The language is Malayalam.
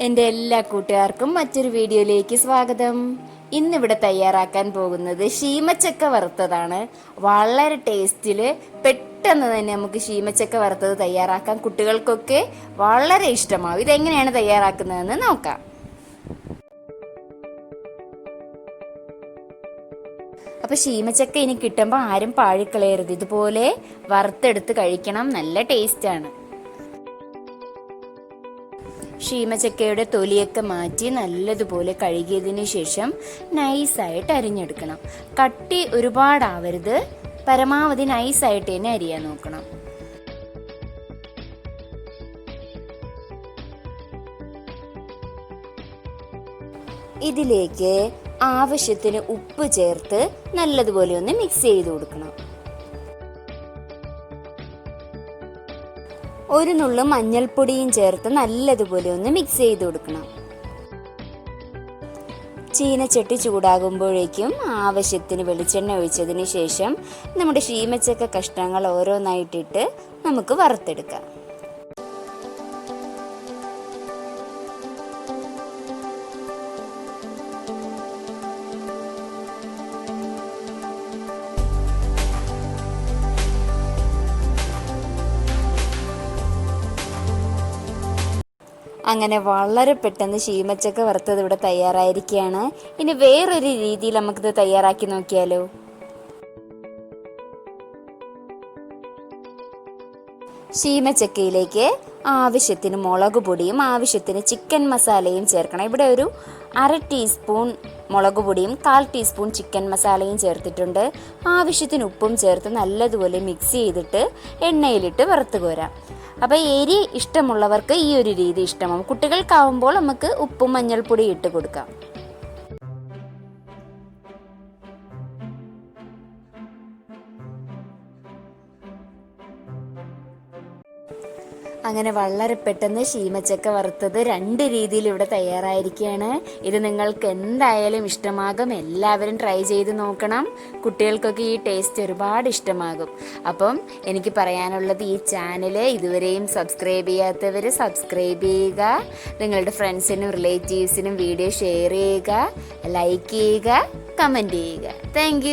എൻ്റെ എല്ലാ കൂട്ടുകാർക്കും മറ്റൊരു വീഡിയോയിലേക്ക് സ്വാഗതം. ഇന്നിവിടെ തയ്യാറാക്കാൻ പോകുന്നത് ശീമച്ചക്ക വറുത്തതാണ്. വളരെ ടേസ്റ്റില് പെട്ടെന്ന് തന്നെ നമുക്ക് ശീമച്ചക്ക വറുത്തത് തയ്യാറാക്കാം. കുട്ടികൾക്കൊക്കെ വളരെ ഇഷ്ടമാവും. ഇതെങ്ങനെയാണ് തയ്യാറാക്കുന്നതെന്ന് നോക്കാം. അപ്പോൾ ശീമച്ചക്ക ഇനി കിട്ടുമ്പോൾ ആരും പാഴിക്കളയരുത്. ഇതുപോലെ വറുത്തെടുത്ത് കഴിക്കണം. നല്ല ടേസ്റ്റാണ്. ശീമച്ചക്കയുടെ തൊലിയൊക്കെ മാറ്റി നല്ലതുപോലെ കഴുകിയതിന് ശേഷം നൈസായിട്ട് അരിഞ്ഞെടുക്കണം. കട്ടി ഒരുപാടാവരുത്, പരമാവധി നൈസായിട്ട് തന്നെ അരിയാൻ നോക്കണം. ഇതിലേക്ക് ആവശ്യത്തിന് ഉപ്പ് ചേർത്ത് നല്ലതുപോലെ ഒന്ന് മിക്സ് ചെയ്ത് കൊടുക്കണം. ഒരു നുള്ളു മഞ്ഞൾപ്പൊടിയും ചേർത്ത് നല്ലതുപോലെ ഒന്ന് മിക്സ് ചെയ്ത് കൊടുക്കണം. ചീനച്ചട്ടി ചൂടാകുമ്പോഴേക്കും ആവശ്യത്തിന് വെളിച്ചെണ്ണ ഒഴിച്ചതിന് ശേഷം നമ്മുടെ ശീമച്ചക്ക കഷ്ണങ്ങൾ ഓരോന്നായിട്ടിട്ട് നമുക്ക് വറുത്തെടുക്കാം. അങ്ങനെ വളരെ പെട്ടെന്ന് ശീമച്ചക്ക വറുത്തത് ഇവിടെ തയ്യാറായിരിക്കുകയാണ്. ഇനി വേറൊരു രീതിയിൽ നമുക്കിത് തയ്യാറാക്കി നോക്കിയാലോ? ശീമച്ചക്കയിലേക്ക് ആവശ്യത്തിന് മുളക് പൊടിയും ആവശ്യത്തിന് ചിക്കൻ മസാലയും ചേർക്കണം. ഇവിടെ ഒരു 1/2 ടീസ്പൂൺ മുളക് പൊടിയും 1/4 ടീസ്പൂൺ ചിക്കൻ മസാലയും ചേർത്തിട്ടുണ്ട്. ആവശ്യത്തിന് ഉപ്പും ചേർത്ത് നല്ലതുപോലെ മിക്സ് ചെയ്തിട്ട് എണ്ണയിലിട്ട് വറുത്ത് കോരാം. അപ്പോൾ എരി ഇഷ്ടമുള്ളവർക്ക് ഈ ഒരു രീതി ഇഷ്ടമാവും. കുട്ടികൾക്കാവുമ്പോൾ നമുക്ക് ഉപ്പും മഞ്ഞൾപ്പൊടി ഇട്ട് കൊടുക്കാം. അങ്ങനെ വളരെ പെട്ടെന്ന് ശീമച്ചക്ക വറുത്തത് 2 രീതിയിൽ ഇവിടെ തയ്യാറായിരിക്കുകയാണ്. ഇത് നിങ്ങൾക്ക് എന്തായാലും ഇഷ്ടമാകും. എല്ലാവരും ട്രൈ ചെയ്ത് നോക്കണം. കുട്ടികൾക്കൊക്കെ ഈ ടേസ്റ്റ് ഒരുപാട് ഇഷ്ടമാകും. അപ്പം എനിക്ക് പറയാനുള്ളത്, ഈ ചാനൽ ഇതുവരെയും സബ്സ്ക്രൈബ് ചെയ്യാത്തവർ സബ്സ്ക്രൈബ് ചെയ്യുക. നിങ്ങളുടെ ഫ്രണ്ട്സിനും റിലേറ്റീവ്സിനും വീഡിയോ ഷെയർ ചെയ്യുക, ലൈക്ക് ചെയ്യുക, കമൻറ്റ് ചെയ്യുക. താങ്ക്